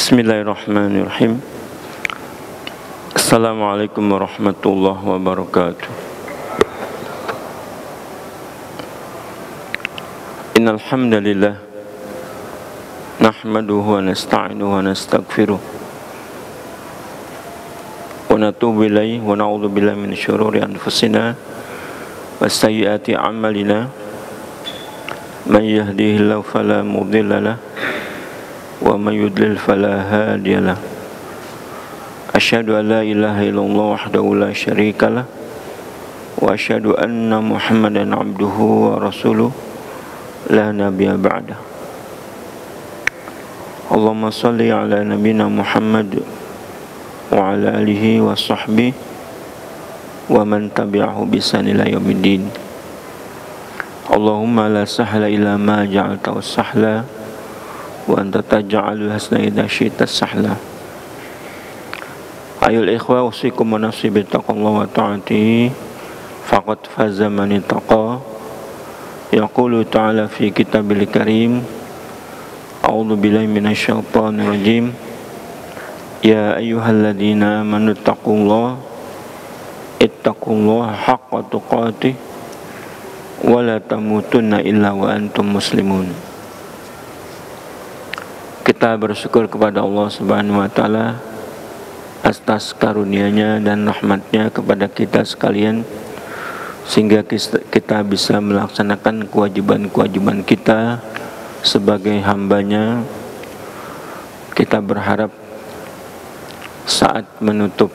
Bismillahirrahmanirrahim. Assalamualaikum warahmatullahi wabarakatuh. Innal hamdalillah nahmaduhu wa nasta'inuhu wa nastaghfiruh wa natubu ilaihi wa na'udzu billahi min syururi anfusina wa sayyiati a'malina. Man yahdihillahu fala mudilla lahu wa may yudlil fala hadiya lahu. Asyhadu an la ilaha illallah wahdahu la syarika lah wa asyhadu anna Muhammadan abduhu wa rasuluh la nabiyya ba'dah. Allahumma shalli ala nabiyyina Muhammad wa ala alihi wa sahbihi wa man tabi'ahu bi ihsan ila yaumiddin. Allahumma la sahla illa ma ja'altahu sahla wa anta taj'alul hasna idza syi'ta sahla. Ayol ikhwa, usikum wa nafsi bi taqwallahi wa ta'atihi faqad faza man ittaqa. Yaqulu ta'ala fi kitabil karim, a'udzu billahi minasyaitonir rajim. Ya ayyuhalladzina amanu ittaqullaha haqqa tuqatih wa la tamutunna illa wa antum muslimun. Kita bersyukur kepada Allah Subhanahu wa taala atas karunia-Nya dan rahmat-Nya kepada kita sekalian, sehingga kita bisa melaksanakan kewajiban-kewajiban kita sebagai hamba-Nya. Kita berharap saat menutup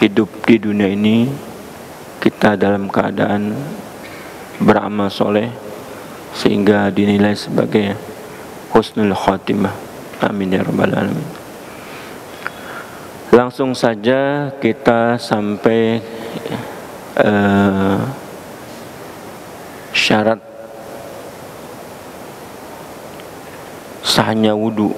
hidup di dunia ini, kita dalam keadaan beramal soleh sehingga dinilai sebagai husnul khatimah. Amin ya rabbal alamin. Langsung saja kita sampai syarat sahnya wudu.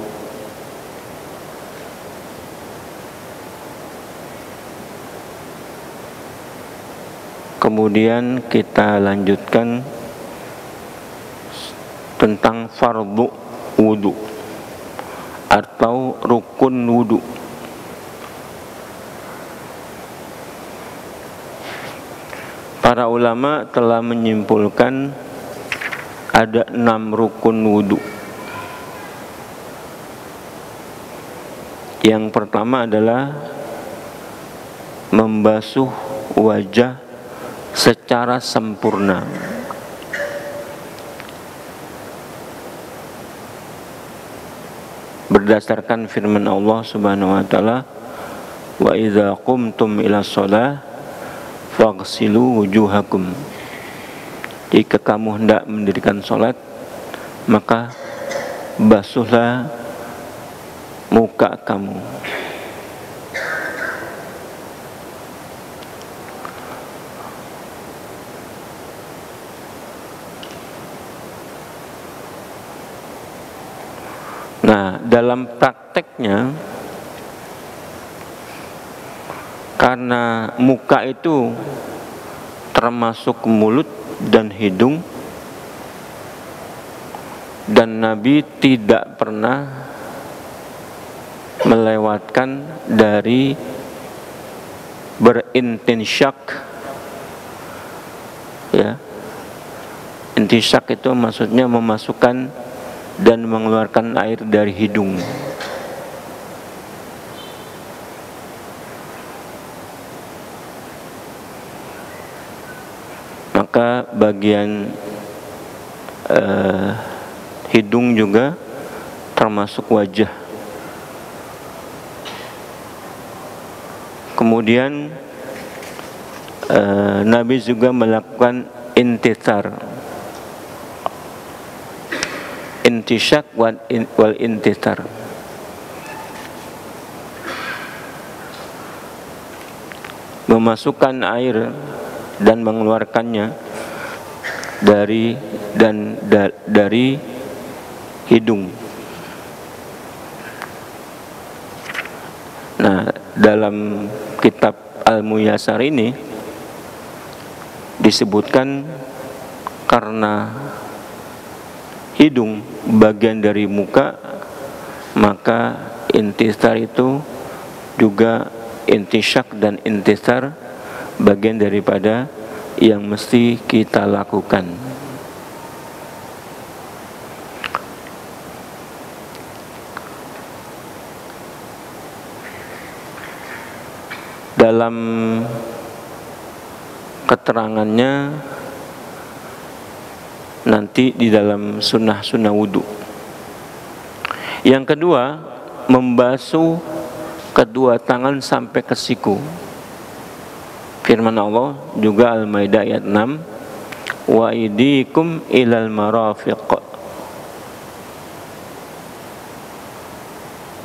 Kemudian kita lanjutkan tentang fardhu wudu atau rukun wudu. Para ulama telah menyimpulkan ada 6 rukun wudu. Yang pertama adalah membasuh wajah secara sempurna. Berdasarkan firman Allah Subhanahu wa taala, wa idza qumtum ila shalah faghsilu wujuhakum. Jika kamu hendak mendirikan salat, maka basuhlah muka kamu. Nah, dalam prakteknya, karena muka itu termasuk mulut dan hidung, dan Nabi tidak pernah melewatkan dari berintinsyak, ya. Intisyak itu maksudnya memasukkan dan mengeluarkan air dari hidung. Maka bagian hidung juga termasuk wajah. Kemudian Nabi juga melakukan intisar, intisyak wal intisar. Memasukkan air dan mengeluarkannya dari hidung. Nah, dalam kitab Al-Muyassar ini disebutkan karena hidung bagian dari muka, maka Intisar itu juga intisyak dan intisar bagian daripada yang mesti kita lakukan. Dalam keterangannya nanti di dalam sunnah-sunnah wudhu. Yang kedua, membasuh kedua tangan sampai ke siku. Firman Allah juga Al-Maidah ayat 6, wa idikum ilal marafiq,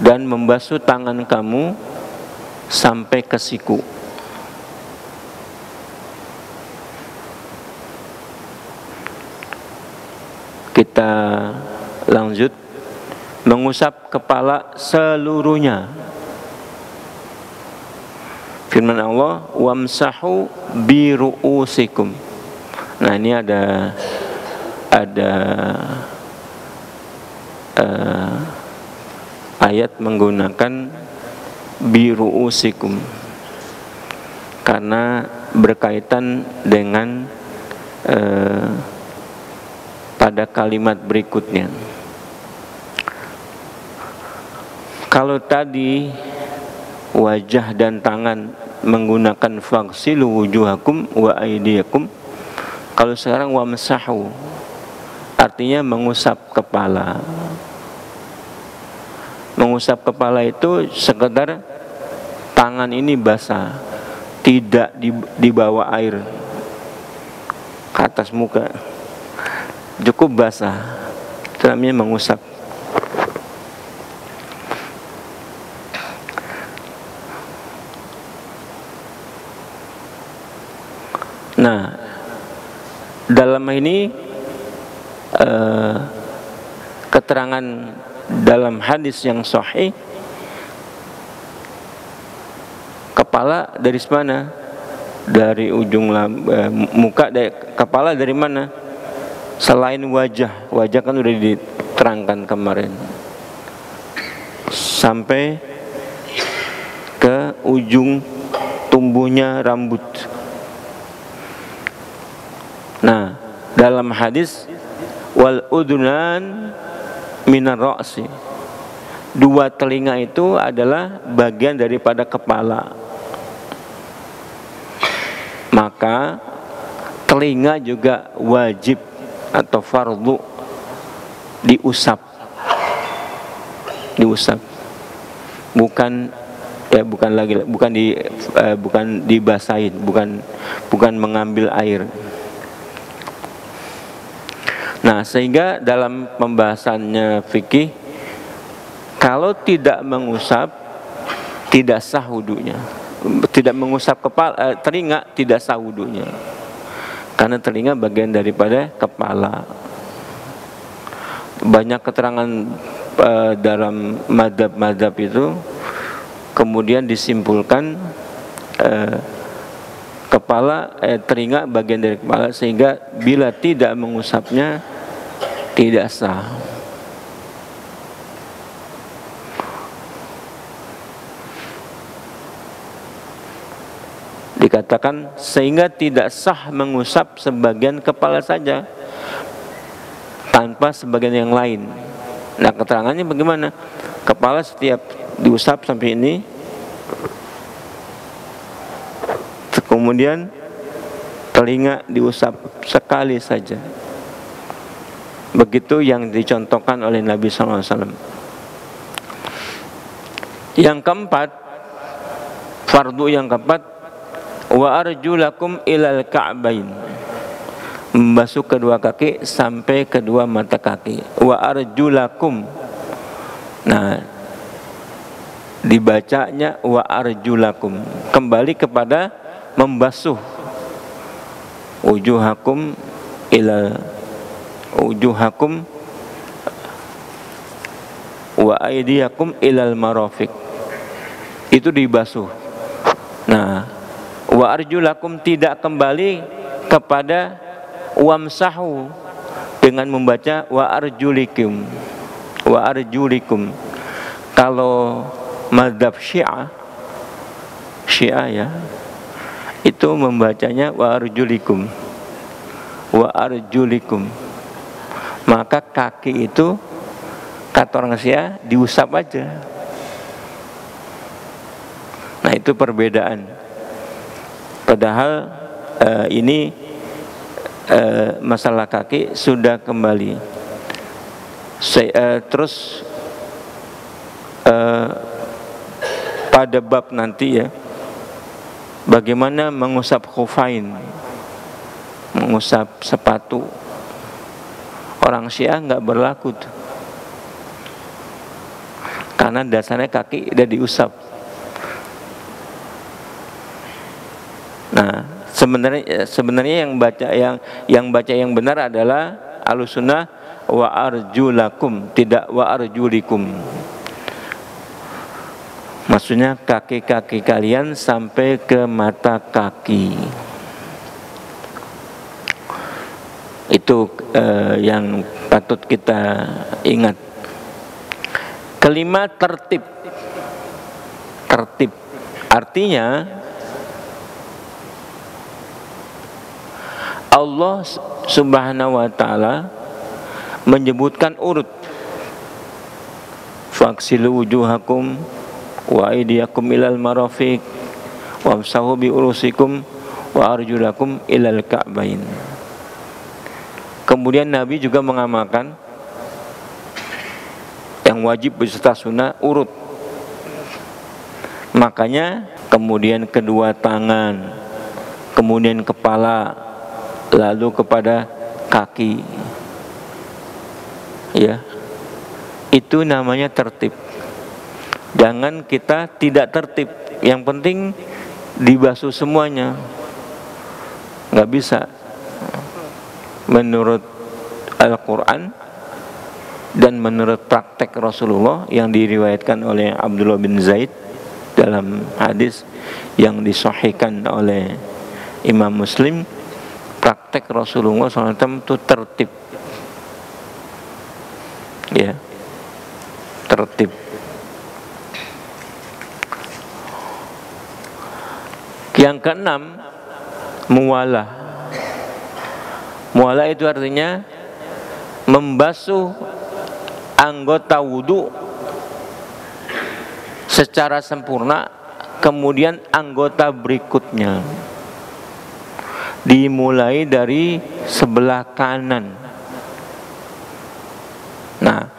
dan membasuh tangan kamu sampai ke siku. Kita lanjut, mengusap kepala seluruhnya. Firman Allah, wamsahu bi ru'usikum. Nah, ini ada ayat menggunakan bi ru'usikum karena berkaitan dengan pada kalimat berikutnya. Kalau tadi wajah dan tangan menggunakan faghsilu wujuhakum wa aydiyakum, kalau sekarang wamsahu artinya mengusap kepala. Mengusap kepala itu sekedar tangan ini basah, tidak dibawa air ke atas muka, cukup basah, itu namanya mengusap. Nah, dalam ini keterangan dalam hadis yang sahih, kepala dari mana? Dari ujung muka, dari kepala dari mana? Selain wajah, wajah kan sudah diterangkan kemarin, sampai ke ujung tumbuhnya rambut. Nah, dalam hadis wal udunan minar ra'si, dua telinga itu adalah bagian daripada kepala. Maka telinga juga wajib atau fardu diusap. Bukan dibasahin, bukan mengambil air. Nah, sehingga dalam pembahasannya fikih, kalau tidak mengusap tidak sah wudunya. Tidak mengusap kepala, telinga tidak sah wudunya, karena telinga bagian daripada kepala. Banyak keterangan dalam madhab itu kemudian disimpulkan telinga bagian dari kepala, sehingga bila tidak mengusapnya tidak sah. Dikatakan sehingga tidak sah mengusap sebagian kepala saja tanpa sebagian yang lain. Nah, keterangannya bagaimana? Kepala setiap diusap sampai ini, kemudian telinga diusap sekali saja. Begitu yang dicontohkan oleh Nabi SAW. Yang keempat, fardu yang keempat, wa arjulakum ilal ka'bain, membasuh kedua kaki sampai kedua mata kaki. Wa arjulakum, nah dibacanya wa arjulakum, kembali kepada membasuh wujuhakum wa aydiyakum ilal marafiq, itu dibasuh. Nah, wa arjulakum tidak kembali kepada wamsahu dengan membaca wa arjulikum. Kalau mazhab Syiah ya, itu membacanya wa arjulikum, wa arjulikum. Maka kaki itu kata orang Syiah diusap aja. Nah itu perbedaan. Padahal ini masalah kaki sudah kembali. Terus pada bab nanti ya, bagaimana mengusap khufain, mengusap sepatu. Orang Syiah nggak berlaku tuh, karena dasarnya kaki udah diusap. Nah sebenarnya yang baca yang benar adalah Ahlussunnah wa arjulakum, tidak wa arjulikum. Maksudnya kaki-kaki kalian sampai ke mata kaki. Itu yang patut kita ingat. Kelima, tertib. Tertib artinya Allah Subhanahu wa ta'ala menyebutkan urut. Faksilu wujuhakum wa aydiyakum ilal marafiq wamsahu bi urusikum wa arjulakum ilal ka'bain. Kemudian Nabi juga mengamalkan yang wajib beserta sunnah urut. Makanya kemudian kedua tangan, kemudian kepala, lalu kepada kaki. Ya. Itu namanya tertib. Jangan kita tidak tertib. Yang penting dibasuh semuanya. Nggak bisa. Menurut Al-Quran dan menurut praktek Rasulullah yang diriwayatkan oleh Abdullah bin Zaid dalam hadis yang disahihkan oleh Imam Muslim, praktek Rasulullah SAW itu tertib. Ya, tertib. Yang keenam, muwalah. Muwalah itu artinya membasuh anggota wudu secara sempurna, kemudian anggota berikutnya dimulai dari sebelah kanan. Nah,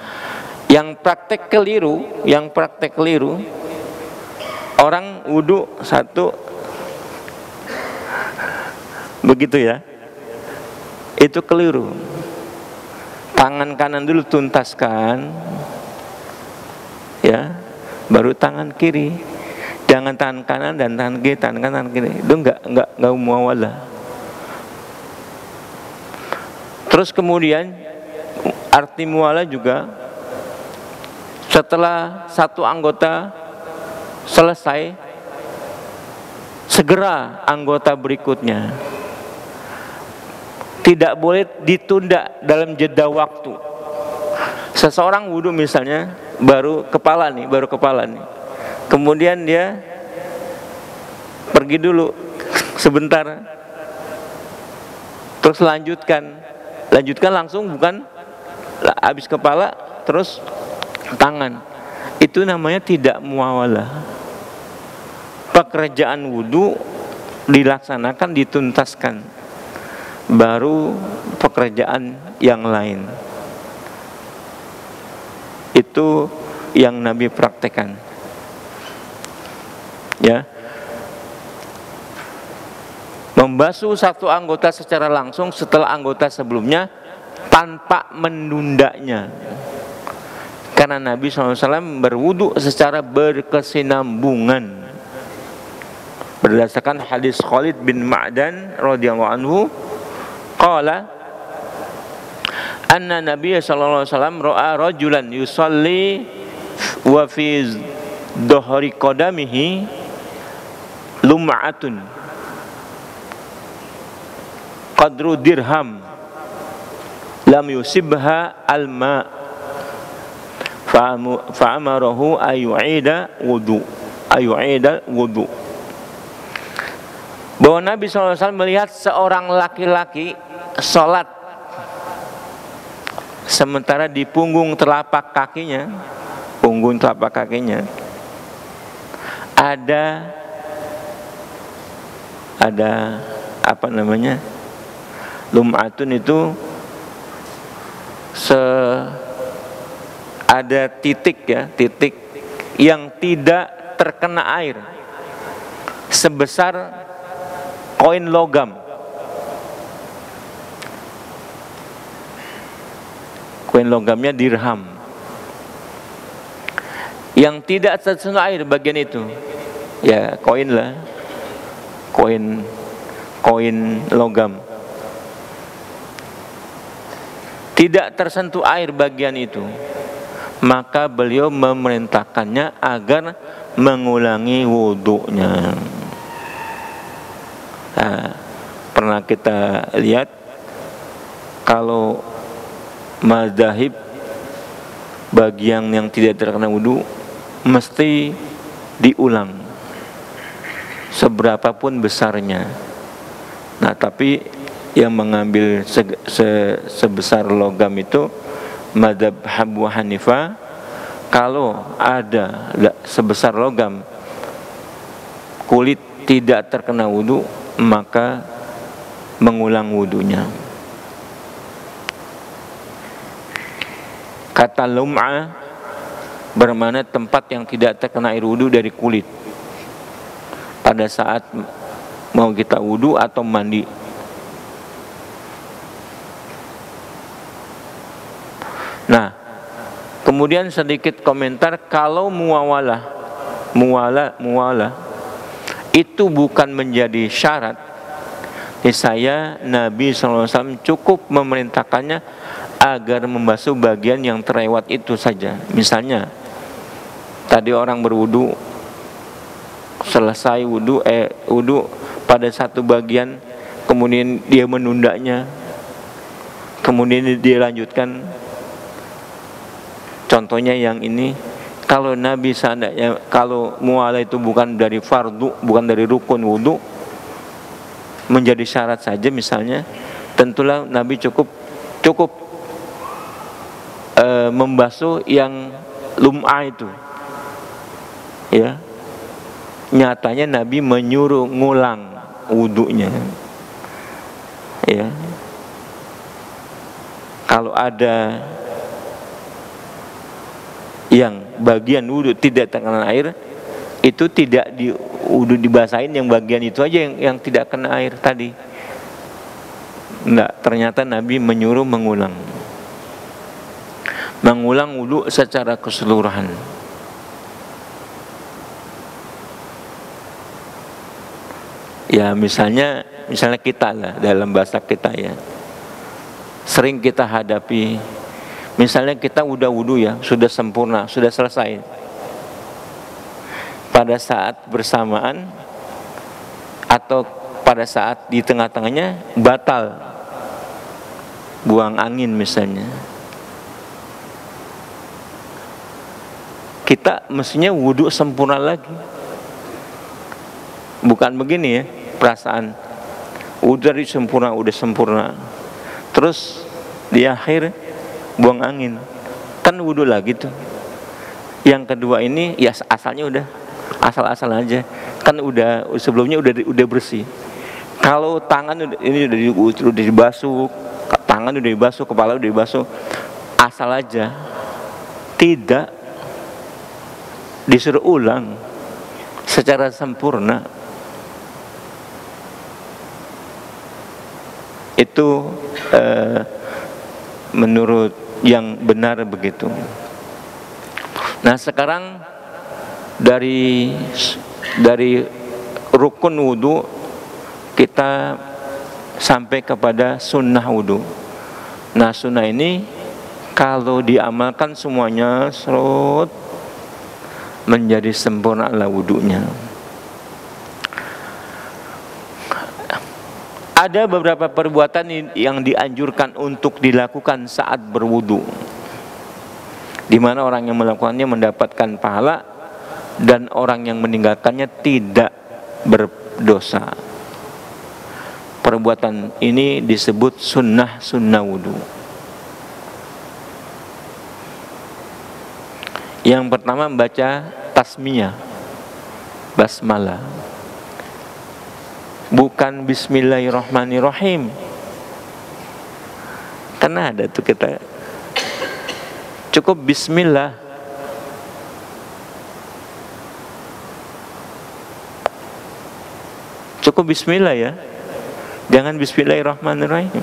yang praktek keliru, orang wudu satu begitu ya, itu keliru. Tangan kanan dulu tuntaskan, ya, baru tangan kiri. Jangan tangan kanan dan tangan kiri, tangan kanan tangan kiri. Itu enggak muawalah. Terus kemudian arti muawalah juga setelah satu anggota selesai, segera anggota berikutnya. Tidak boleh ditunda dalam jeda waktu. Seseorang wudhu misalnya baru kepala nih. Kemudian dia pergi dulu sebentar. Terus lanjutkan langsung, bukan habis kepala terus tangan. Itu namanya tidak muawalah. Pekerjaan wudhu dilaksanakan, dituntaskan, baru pekerjaan yang lain. Itu yang Nabi praktekkan. Ya. Membasuh satu anggota secara langsung setelah anggota sebelumnya tanpa menundanya. Karena Nabi SAW berwudu secara berkesinambungan. Berdasarkan hadis Khalid bin Ma'dan radhiyallahu anhu, qala anna Nabiy sallallahu alaihi wasallam ra'a rajulan yusalli wa fi dhahri qadamihi lum'atun qadru dirham lam yusibha al-ma' fa'amarahu ayu'ida wudu. Bahwa Nabi SAW melihat seorang laki-laki sholat, sementara di punggung telapak kakinya ada apa namanya, lum'atun, itu ada titik yang tidak terkena air sebesar koin logam. Koin logamnya dirham. Yang tidak tersentuh air bagian itu, ya koin lah, koin logam. Tidak tersentuh air bagian itu, maka beliau memerintahkannya agar mengulangi wudunya. Nah, pernah kita lihat kalau mazhab bagian yang tidak terkena wudu mesti diulang seberapapun besarnya. Nah, tapi yang mengambil sebesar logam itu mazhab Abu Hanifah. Kalau ada sebesar logam kulit tidak terkena wudu, maka mengulang wudunya. Kata lum'ah bermakna tempat yang tidak terkena air wudu dari kulit pada saat mau kita wudu atau mandi. Nah, kemudian sedikit komentar, kalau muwalah itu bukan menjadi syarat, saya Nabi SAW cukup memerintahkannya agar membasuh bagian yang terlewat itu saja. Misalnya tadi orang berwudu, selesai wudu pada satu bagian, kemudian dia menundanya, kemudian dia lanjutkan. Contohnya yang ini, kalau Nabi seandainya, kalau muwalah itu bukan dari fardu, bukan dari rukun wudu, menjadi syarat saja misalnya, tentulah Nabi cukup membasuh yang lum'ah itu, ya. Nyatanya Nabi menyuruh ngulang wudunya, ya. Kalau ada yang bagian wudu tidak terkena air, itu tidak di wudu dibasahin, yang bagian itu aja yang tidak kena air tadi. Enggak, ternyata Nabi menyuruh mengulang wudu secara keseluruhan. Ya misalnya kita lah, dalam bahasa kita ya, sering kita hadapi. Misalnya kita udah wudu ya, sudah sempurna, sudah selesai. Pada saat bersamaan atau pada saat di tengah-tengahnya batal, buang angin misalnya, kita mestinya wudu sempurna lagi. Bukan begini ya perasaan, udah sempurna, terus di akhir buang angin, kan wudu lagi tuh. Yang kedua ini ya asalnya udah asal-asal aja, kan udah sebelumnya udah bersih. Kalau tangan ini udah dibasuh, tangan udah dibasuh, kepala udah dibasuh, asal aja, tidak disuruh ulang secara sempurna. Itu menurut yang benar begitu. Nah sekarang dari rukun wudu kita sampai kepada sunnah wudu. Nah sunnah ini kalau diamalkan semuanya menjadi sempurna lah wudunya. Ada beberapa perbuatan yang dianjurkan untuk dilakukan saat berwudu. di mana orang yang melakukannya mendapatkan pahala dan orang yang meninggalkannya tidak berdosa. Perbuatan ini disebut sunnah wudu. Yang pertama membaca tasmiyah, basmalah, bukan bismillahirrahmanirrahim. Karena ada tuh kita cukup bismillah. Cukup bismillah ya. Jangan bismillahirrahmanirrahim.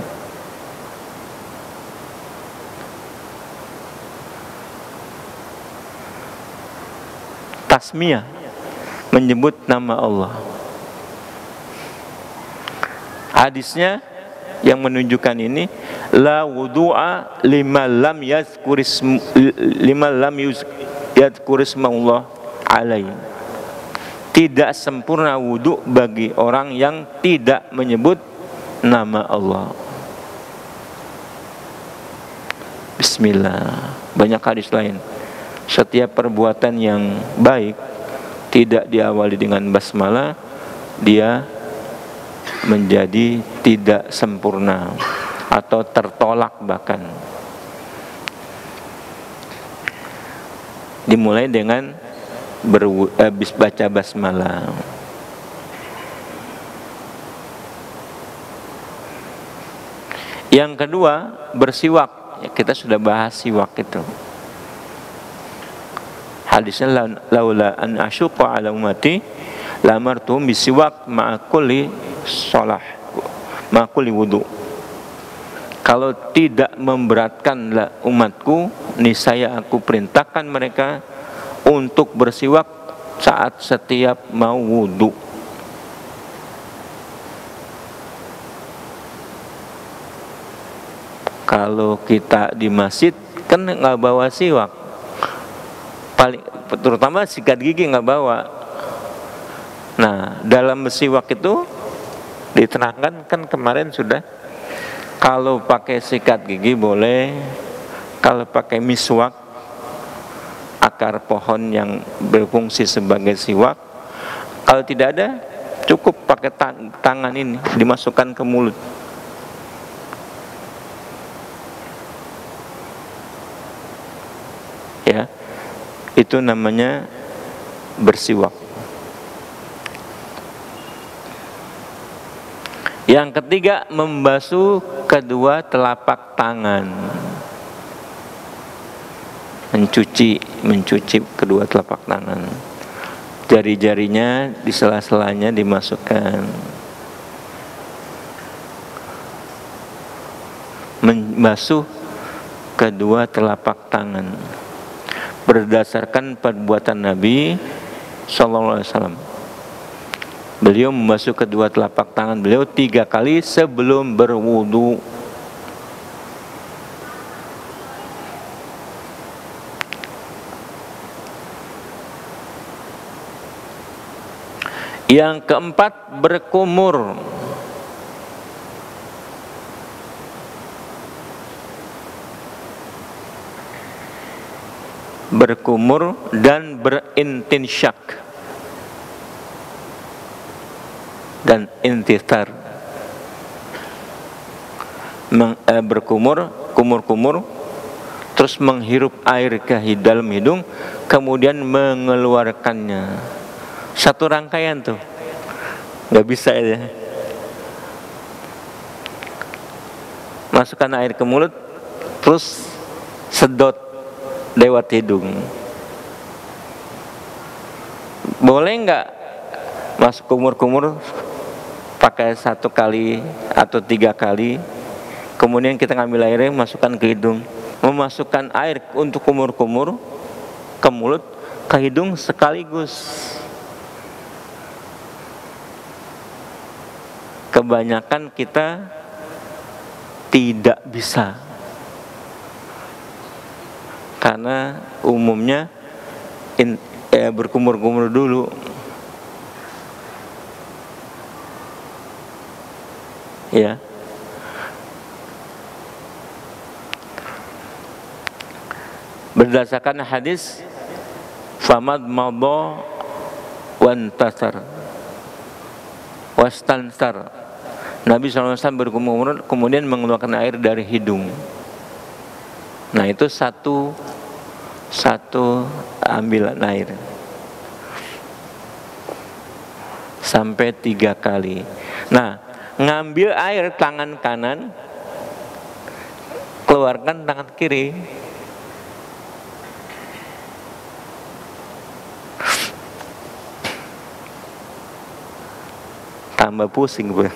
Tasmiyah, menyebut nama Allah. Hadisnya yang menunjukkan ini, la wudu'a liman lam yadhkurismallah alaihi. Tidak sempurna wudu bagi orang yang tidak menyebut nama Allah. Bismillah. Banyak hadis lain. Setiap perbuatan yang baik tidak diawali dengan basmalah, dia menjadi tidak sempurna atau tertolak bahkan. Dimulai dengan baca basmalah. Yang kedua, bersiwak. Ya, kita sudah bahas siwak itu. Hadisnya, laula an asyqa ala ummati lamartum bisiwak ma'a kulli shalah, ma'a kulli wudu. Kalau tidak memberatkanlah umatku, niscaya aku perintahkan mereka untuk bersiwak saat setiap mau wudu. Kalau kita di masjid kan nggak bawa siwak, paling terutama sikat gigi nggak bawa. Nah, dalam bersiwak itu diterangkan kan kemarin sudah, kalau pakai sikat gigi boleh, kalau pakai miswak, akar pohon yang berfungsi sebagai siwak, kalau tidak ada cukup pakai tangan ini dimasukkan ke mulut. Ya, itu namanya bersiwak. Yang ketiga, membasuh kedua telapak tangan. Mencuci kedua telapak tangan. Jari-jarinya di sela-selanya dimasukkan. Membasuh kedua telapak tangan berdasarkan perbuatan Nabi SAW. Beliau membasuh kedua telapak tangan beliau 3 kali sebelum berwudu. Yang keempat, berkumur. Berkumur dan berintinsyak dan intisar. Berkumur, kumur-kumur, terus menghirup air ke dalam hidung, kemudian mengeluarkannya. Satu rangkaian tuh, nggak bisa ya. Masukkan air ke mulut, terus sedot lewat hidung. Boleh nggak masuk kumur-kumur pakai 1 kali atau 3 kali, kemudian kita ngambil airnya masukkan ke hidung. Memasukkan air untuk kumur-kumur ke mulut, ke hidung sekaligus. Kebanyakan kita tidak bisa, karena umumnya berkumur-kumur dulu. Ya. berdasarkan hadis famad madha wantasar wastansar, Nabi SAW berkumur kemudian mengeluarkan air dari hidung. Nah itu satu ambilan air sampai 3 kali. Nah ngambil air tangan kanan, keluarkan tangan kiri. Tambah pusing gue.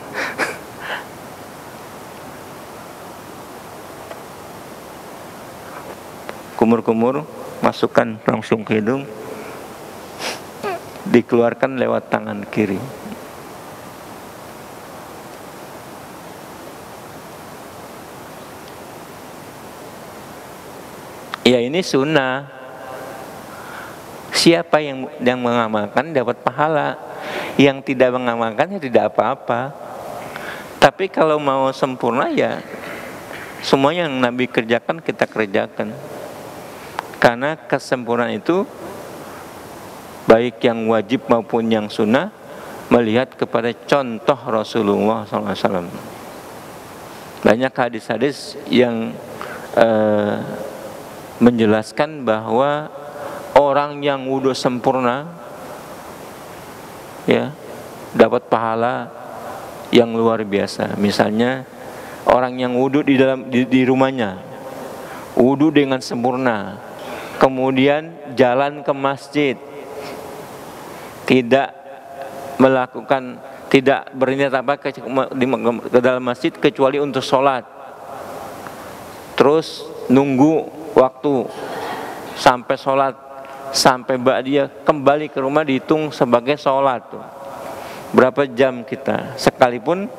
Kumur-kumur, masukkan langsung ke hidung, dikeluarkan lewat tangan kiri. Ya ini sunnah. Siapa yang mengamalkan dapat pahala, yang tidak mengamalkan ya tidak apa-apa. Tapi kalau mau sempurna ya semua yang Nabi kerjakan kita kerjakan. Karena kesempurnaan itu baik yang wajib maupun yang sunnah melihat kepada contoh Rasulullah SAW. Banyak hadis-hadis yang menjelaskan bahwa orang yang wudhu sempurna ya dapat pahala yang luar biasa. Misalnya orang yang wudhu di rumahnya, wudhu dengan sempurna, kemudian jalan ke masjid, tidak berniat apa ke dalam masjid kecuali untuk sholat, terus nunggu waktu sampai sholat, sampai dia kembali ke rumah dihitung sebagai sholat. Berapa jam kita, sekalipun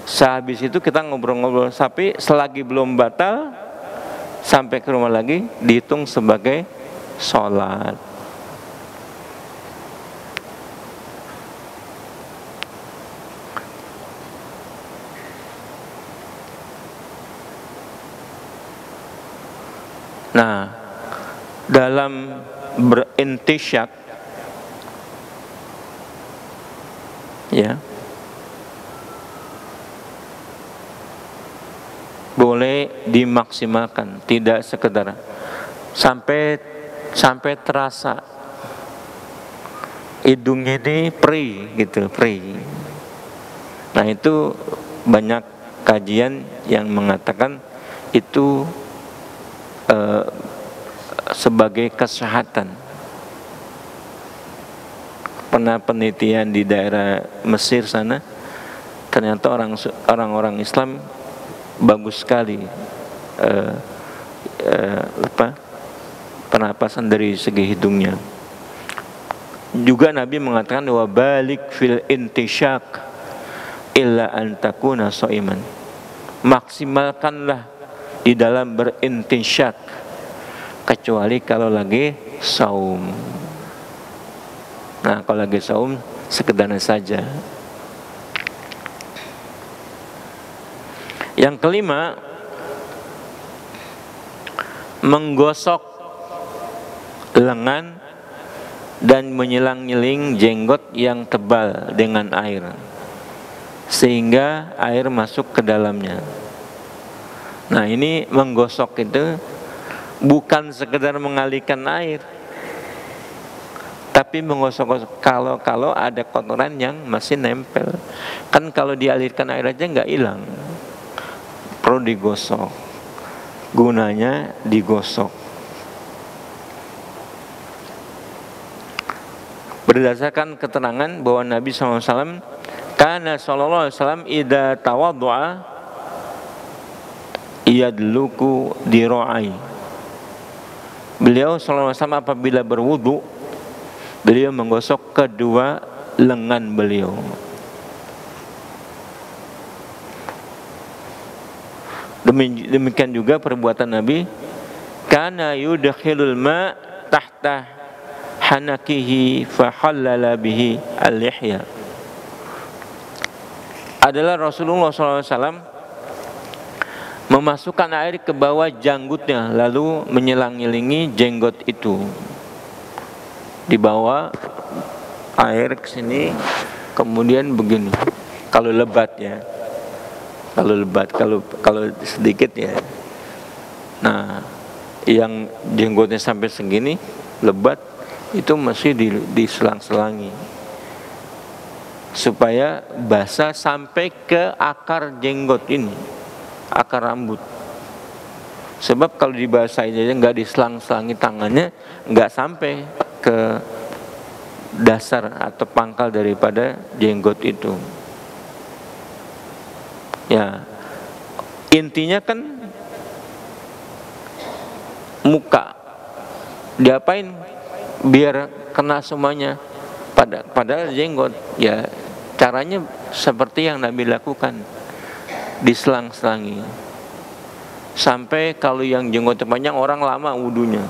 sehabis itu kita ngobrol-ngobrol, tapi selagi belum batal sampai ke rumah lagi dihitung sebagai sholat. Nah, dalam berintisyak ya boleh dimaksimalkan, tidak sekedar sampai terasa hidungnya ini perih gitu, perih. Nah itu banyak kajian yang mengatakan itu sebagai kesehatan. Pernah penelitian di daerah Mesir sana, ternyata orang-orang Islam bagus sekali pernapasan dari segi hidungnya. Juga Nabi mengatakan wa balik fil intisyak illa an takuna shaiman. Maksimalkanlah di dalam berintisyak kecuali kalau lagi saum. Nah, kalau lagi saum sekedarnya saja. Yang kelima, menggosok lengan dan menyilang-nyiling jenggot yang tebal dengan air sehingga air masuk ke dalamnya. Nah, ini menggosok itu bukan sekedar mengalirkan air, tapi menggosok kalau ada kotoran yang masih nempel. Kan kalau dialirkan air aja nggak hilang, perlu digosok. Gunanya digosok. Berdasarkan keterangan bahwa Nabi SAW karena sallallahu alaihi wasallam idza tawaddu'a yadluku diro'ai. Beliau sallallahu alaihi wasallam apabila berwudu, beliau menggosok kedua lengan beliau. Demikian juga perbuatan Nabi, kana yudkhilul ma tahta hanakihi fa halala bihi al-lihya. Adalah Rasulullah SAW memasukkan air ke bawah janggutnya, lalu menyelang-nyelingi jenggot itu. Dibawa air ke sini, kemudian begini. Kalau lebat ya, kalau sedikit ya. Nah, yang jenggotnya sampai segini lebat itu masih diselang-selangi supaya basah sampai ke akar jenggot ini, akar rambut. Sebab kalau dibasahin aja nggak diselang-selangi tangannya, nggak sampai ke dasar atau pangkal daripada jenggot itu. Ya, intinya kan muka diapain biar kena semuanya, padahal jenggot. Ya, caranya seperti yang Nabi lakukan, diselang-selangi. Sampai kalau yang jenggotnya panjang, orang lama wudunya.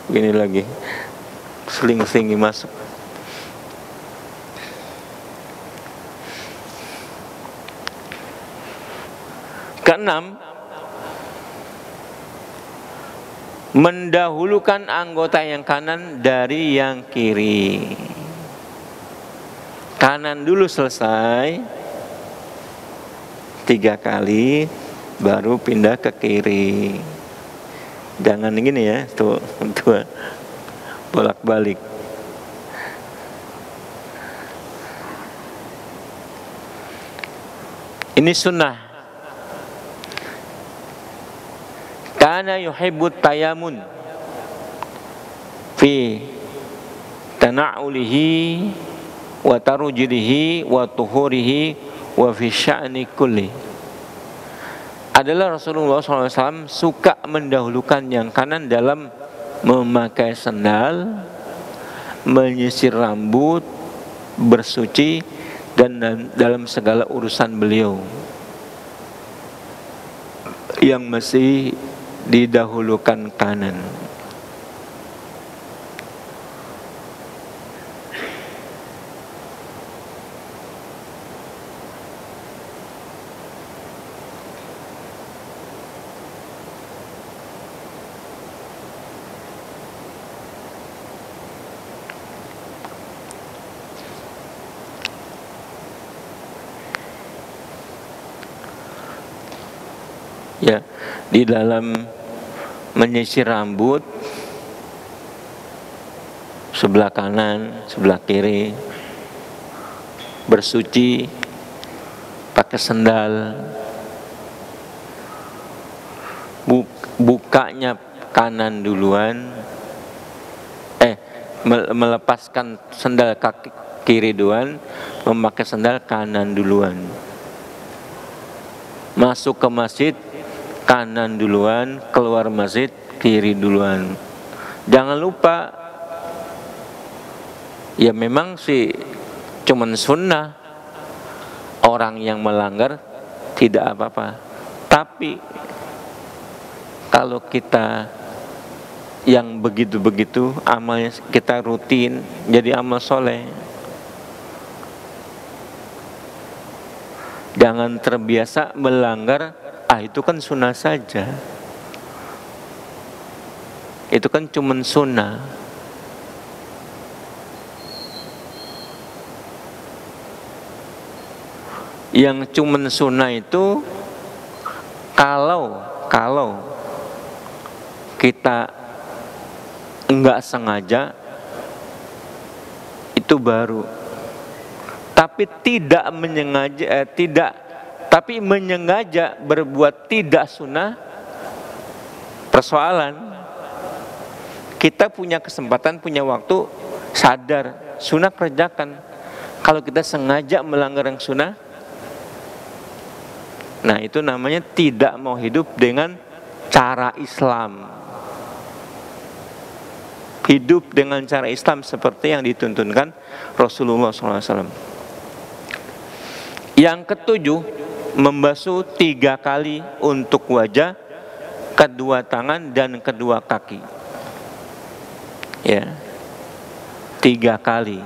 Gini lagi, seling-selingi masuk. Keenam, mendahulukan anggota yang kanan dari yang kiri. Kanan dulu selesai 3 kali, baru pindah ke kiri. Jangan gini ya, tuh bolak-balik. Ini sunnah. Kana yuhibbut tayamun fi tana'ulihi wa tarujudihi wa tuhurihi wa fi sya'ni kulli. Adalah Rasulullah SAW suka mendahulukan yang kanan dalam memakai sendal, menyisir rambut, bersuci, dan dalam segala urusan beliau yang masih didahulukan kanan. Ya, di dalam menyisir rambut sebelah kanan, sebelah kiri, bersuci, pakai sendal, bukanya kanan duluan, melepaskan sendal kaki kiri duluan, memakai sendal kanan duluan, masuk ke masjid kanan duluan, keluar masjid kiri duluan. Jangan lupa, ya memang sih cuman sunnah, orang yang melanggar tidak apa-apa. Tapi kalau kita yang begitu-begitu amalnya kita rutin, jadi amal soleh. Jangan terbiasa melanggar. Itu kan sunnah saja. Itu kan cuman sunnah. Yang cuman sunnah itu kalau kita enggak sengaja itu baru. Tapi tidak menyengaja, tapi menyengaja berbuat tidak sunnah, persoalan. Kita punya kesempatan, punya waktu, sadar sunnah kerjakan. Kalau kita sengaja melanggar yang sunnah, nah itu namanya tidak mau hidup dengan cara Islam. Hidup dengan cara Islam seperti yang dituntunkan Rasulullah SAW. Yang ketujuh, membasuh 3 kali untuk wajah, kedua tangan, dan kedua kaki. Ya, 3 kali.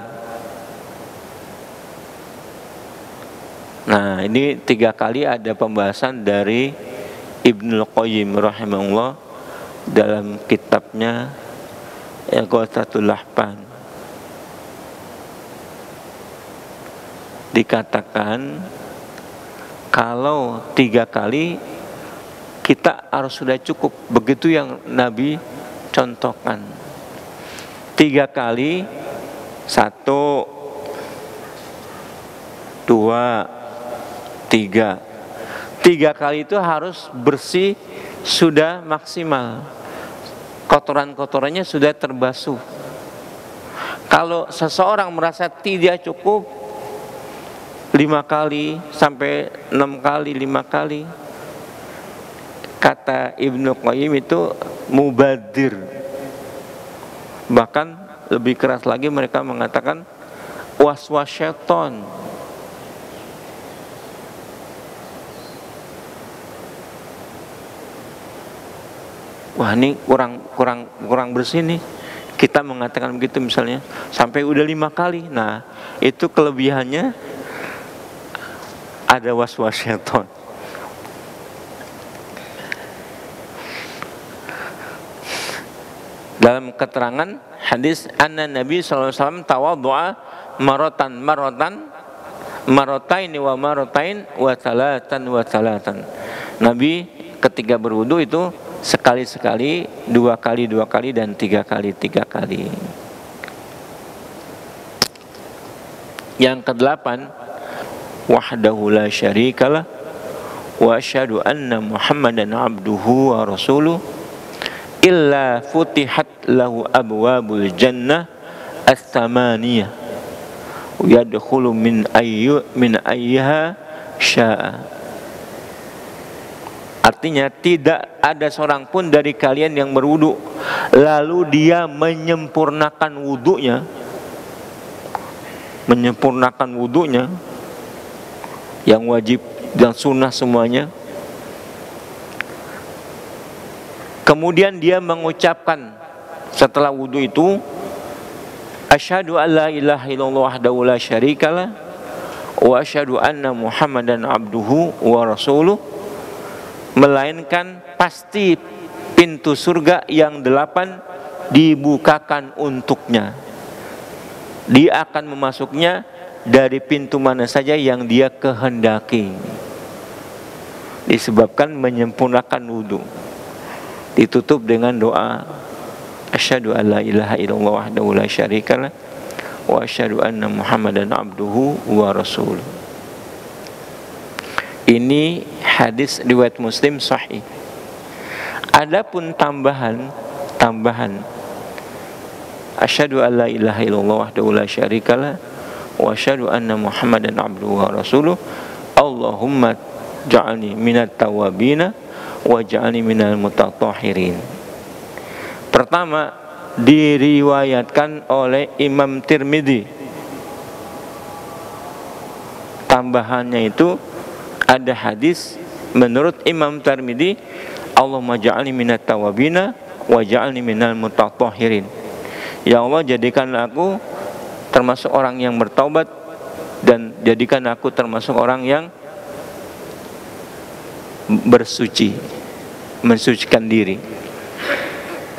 Nah, ini 3 kali ada pembahasan dari Ibnul Qayyim rahimahullah dalam kitabnya Ighatsatul Lahfan. Dikatakan kalau 3 kali kita harus sudah cukup. Begitu yang Nabi contohkan. 3 kali, 1, 2, 3. 3 kali itu harus bersih, sudah maksimal. Kotoran-kotorannya sudah terbasuh. Kalau seseorang merasa tidak cukup 5 kali sampai 6 kali, 5 kali, kata Ibnu Qayyim itu mubadir. Bahkan lebih keras lagi mereka mengatakan was-was syaitan. Wah, ini kurang bersih nih. Kita mengatakan begitu misalnya sampai udah 5 kali. Nah, itu kelebihannya ada was-was syaitan. Dalam keterangan hadis anna Nabi sallallahu alaihi wasallam tawaddu'a marotain wa marotain wa talatan. Nabi ketika berwudu itu sekali-sekali, 2 kali, dan 3 kali. Yang ke-8, wahdahu la syarikalah wa asyhadu anna Muhammadan abduhu wa rasuluh illa futihat lahu abwabul jannah ats-tsamaniyah yadkhulu min ayyiha syaa. Artinya tidak ada seorang pun dari kalian yang berwudu lalu dia menyempurnakan wudunya yang wajib dan sunnah semuanya, kemudian dia mengucapkan setelah wudu itu asyhadu alla ilaha illallah wahdahu la syarikalah wa asyhadu anna Muhammadan abduhu wa rasuluh, melainkan pasti pintu surga yang 8 dibukakan untuknya. Dia akan memasuknya dari pintu mana saja yang dia kehendaki. Disebabkan menyempurnakan wudu. Ditutup dengan doa asyhadu alla ilaha illallah wahdahu la syarikalah wa asyhadu anna Muhammadan abduhu wa rasuluh. Ini hadis riwayat Muslim sahih. Adapun tambahan asyhadu alla ilaha illallah wahdahu la syarikalah wa asyhadu anna Muhammadan abduhu wa rasuluh Allahumma ja'alni minat tawabina wa ja'alni minal mutatahhirin. Pertama diriwayatkan oleh Imam Tirmidzi. Tambahannya itu ada hadis menurut Imam Tirmidzi, Allahumma ja'alni minat tawabina wa ja'alni minal mutatahhirin. Ya Allah, jadikanlah aku termasuk orang yang bertaubat dan jadikan aku termasuk orang yang bersuci, mensucikan diri.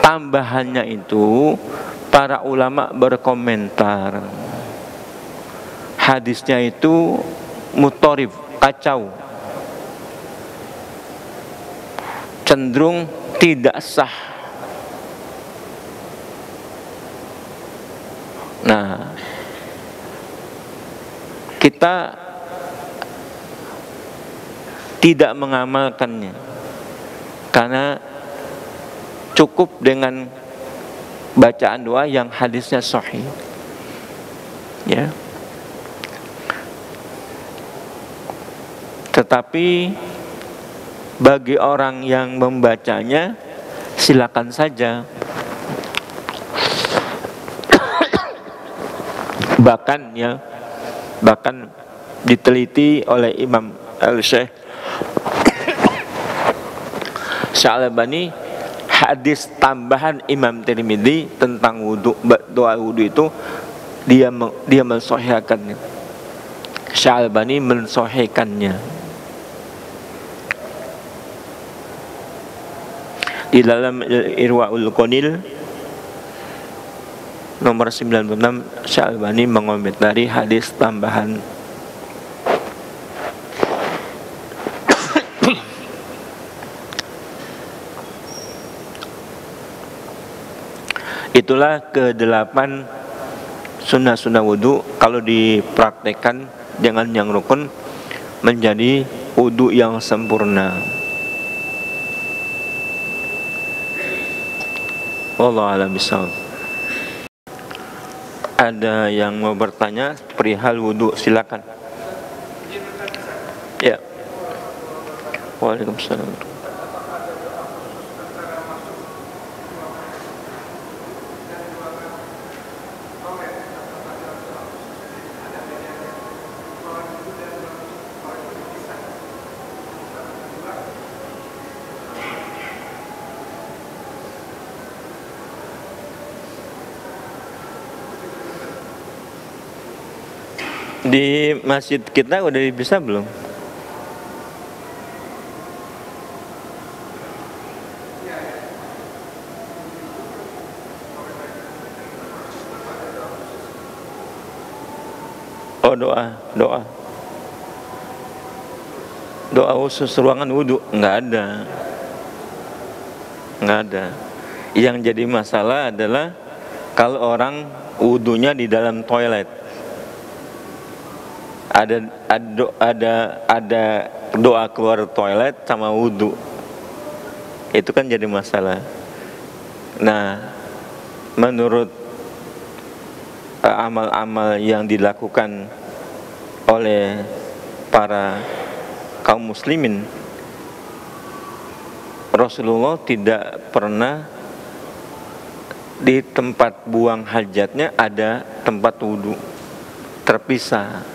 Tambahannya itu para ulama berkomentar, hadisnya itu mutorif, kacau, cenderung tidak sah. Nah, kita tidak mengamalkannya karena cukup dengan bacaan doa yang hadisnya sahih. Ya. Tetapi bagi orang yang membacanya silakan saja. Bahkan diteliti oleh Imam Al-Syekh Sya'labani, hadis tambahan Imam Tirmidzi tentang wudu, doa wudu itu dia mensahihkannya. Syalbani mensahihkannya. Di dalam Irwaul Qanil nomor 96, Syalbani mengomentari hadis tambahan. Itulah ke-8 sunnah-sunnah wudu. Kalau dipraktekkan dengan yang rukun menjadi wudu yang sempurna. Wallahu a'lam bishawab. Ada yang mau bertanya perihal wudu, silakan. Ya. Waalaikumsalam. Di masjid kita udah bisa belum? Oh, doa khusus ruangan wudhu nggak ada. Yang jadi masalah adalah kalau orang wudhunya di dalam toilet. Ada doa keluar toilet sama wudhu, itu kan jadi masalah. Nah, menurut amal-amal yang dilakukan oleh para kaum muslimin, Rasulullah tidak pernah di tempat buang hajatnya ada tempat wudhu terpisah,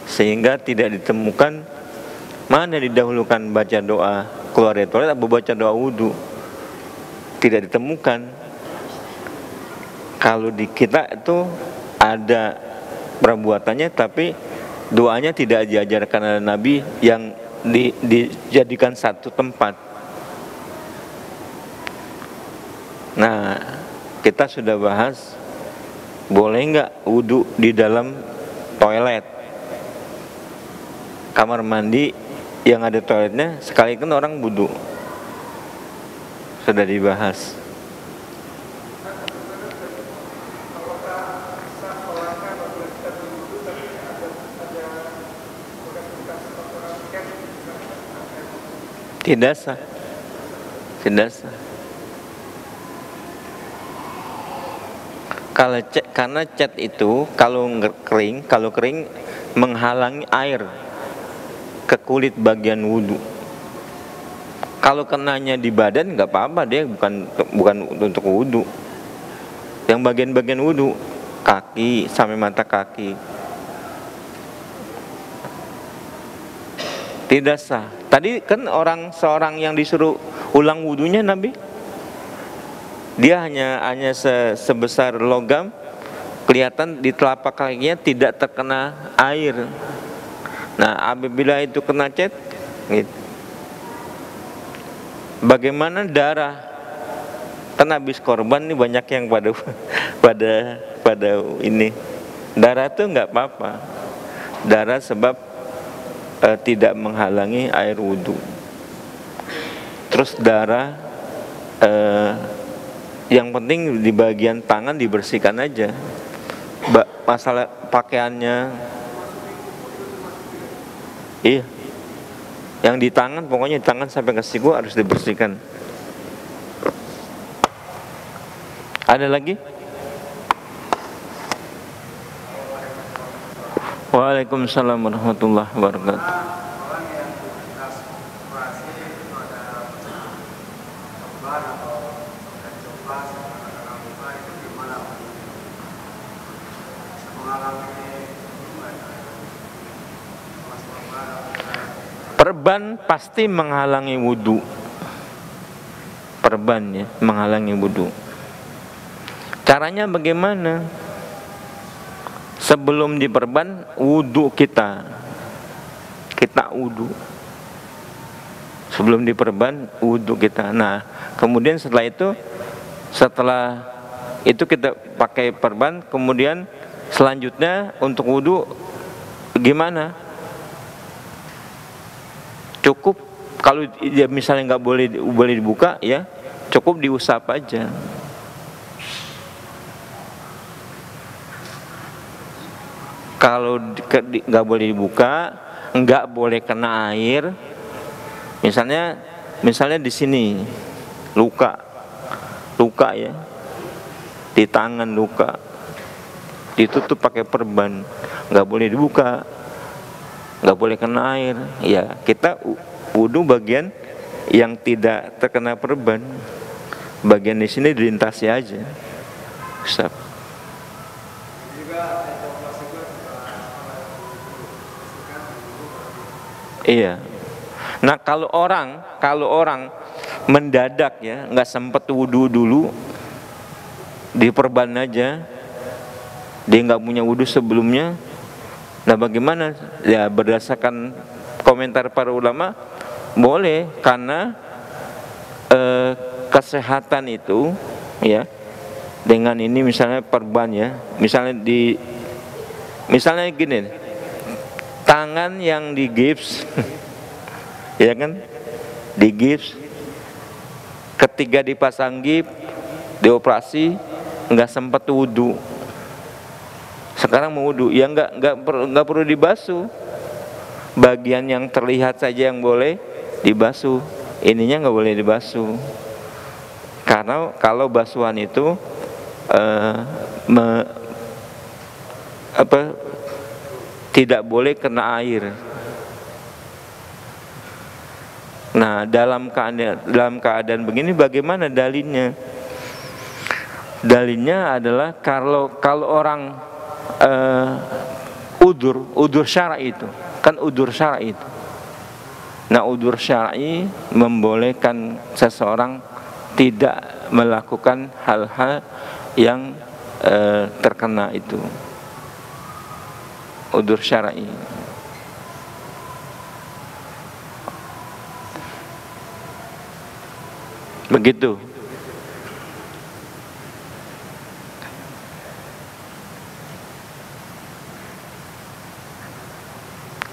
sehingga tidak ditemukan mana didahulukan baca doa keluar dari toilet atau baca doa wudhu. Tidak ditemukan. Kalau di kita itu ada perbuatannya, tapi doanya tidak diajarkan oleh Nabi yang dijadikan satu tempat. Nah, kita sudah bahas boleh nggak wudhu di dalam toilet, kamar mandi yang ada toiletnya, sekalian orang wudhu. Sudah dibahas. Tidak sah. Karena cat itu kalau kering menghalangi air ke kulit bagian wudhu. Kalau kenanya di badan nggak apa-apa, dia bukan untuk wudhu. Yang bagian-bagian wudhu, kaki sampai mata kaki, tidak sah. Tadi kan seorang yang disuruh ulang wudhunya Nabi, dia hanya sebesar logam, kelihatan di telapak kakinya tidak terkena air. Nah, apabila itu kena cat, gitu. Bagaimana darah? Kan habis korban nih banyak yang pada ini. Darah itu nggak apa-apa. Darah sebab tidak menghalangi air wudhu. Terus darah yang penting di bagian tangan dibersihkan aja. Masalah pakaiannya, iya. Yang di tangan, pokoknya di tangan sampai ke siku harus dibersihkan. Ada lagi? Waalaikumsalam warahmatullahi wabarakatuh. Perban pasti menghalangi wudhu. Perban ya, menghalangi wudhu. Caranya bagaimana? sebelum diperban wudu kita wudu. Sebelum diperban wudu kita. Nah, kemudian setelah itu kita pakai perban, kemudian selanjutnya untuk wudu gimana? Cukup kalau ya misalnya nggak boleh dibuka, ya cukup diusap aja. Kalau nggak boleh dibuka, nggak boleh kena air. Misalnya di sini luka ya, di tangan luka, ditutup pakai perban, nggak boleh dibuka, nggak boleh kena air. Ya kita wudu bagian yang tidak terkena perban, bagian di sini dilintasi aja. Ustaz. Iya. Nah kalau orang mendadak ya, nggak sempet wudu dulu, diperban aja, dia nggak punya wudu sebelumnya. Nah bagaimana? Ya berdasarkan komentar para ulama, boleh, karena kesehatan itu ya, dengan ini misalnya perban ya, misalnya gini, tangan yang digips ya kan, digips, ketika dipasang gips, dioperasi, nggak sempat wudu, sekarang mau wudu, ya nggak perlu dibasuh, bagian yang terlihat saja yang boleh dibasuh, ininya nggak boleh dibasuh, karena kalau basuhan itu tidak boleh kena air. Nah dalam keadaan begini bagaimana dalilnya? Dalilnya adalah kalau orang udur syar'i itu kan, udur syar'i itu. Nah udur syar'i membolehkan seseorang tidak melakukan hal-hal yang terkena itu, udur syar'i. Begitu.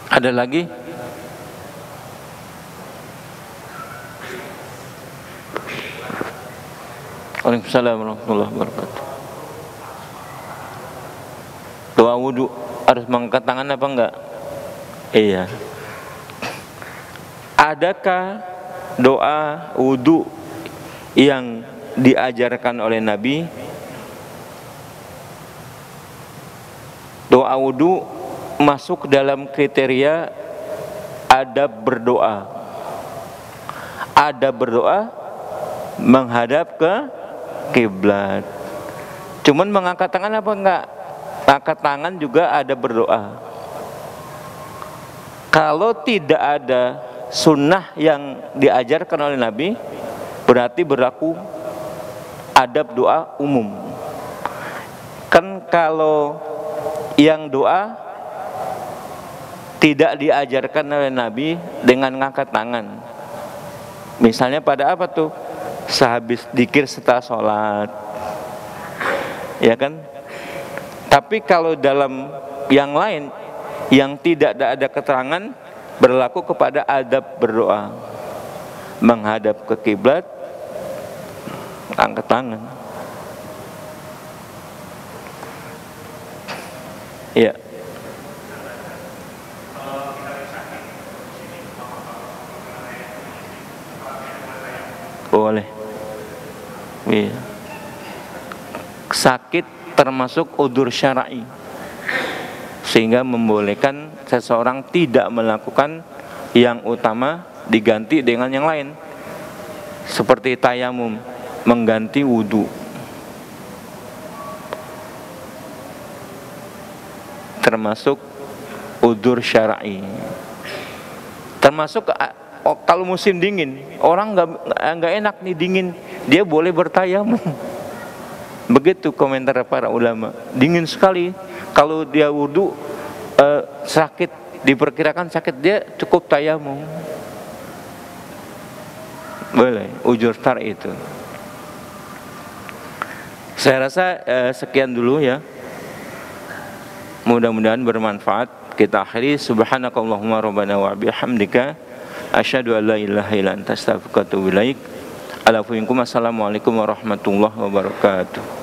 Ada lagi? Waalaikumsalam warahmatullahi wabarakatuh. Doa wudu harus mengangkat tangan apa enggak? Iya. Adakah doa wudu yang diajarkan oleh Nabi? Doa wudu masuk dalam kriteria adab berdoa. Adab berdoa menghadap ke kiblat. Cuman mengangkat tangan apa enggak? Angkat tangan juga ada berdoa. Kalau tidak ada sunnah yang diajarkan oleh Nabi, berarti berlaku adab doa umum. Kan kalau yang doa tidak diajarkan oleh Nabi dengan ngangkat tangan, misalnya pada apa tuh? Sehabis dzikir setelah sholat, ya kan? Tapi kalau dalam yang lain yang tidak ada keterangan, berlaku kepada adab berdoa, menghadap ke kiblat, angkat tangan. Ya. Boleh. Iya. Sakit termasuk udzur syar'i, sehingga membolehkan seseorang tidak melakukan yang utama, diganti dengan yang lain, seperti tayamum, mengganti wudu. Termasuk udzur syar'i. Termasuk kalau musim dingin, orang nggak enak nih dingin, dia boleh bertayamum. Begitu komentar para ulama. Dingin sekali. Kalau dia wudu sakit, diperkirakan sakit, dia cukup tayamum. Boleh, ujur syar'i itu. Saya rasa sekian dulu ya. Mudah-mudahan bermanfaat. Kita akhiri. Subhanakallahumma rabbana wa bihamdika asyhadu an la ilaha illa anta astaghfiruka wa atubu ilaik. Assalamualaikum warahmatullahi wabarakatuh.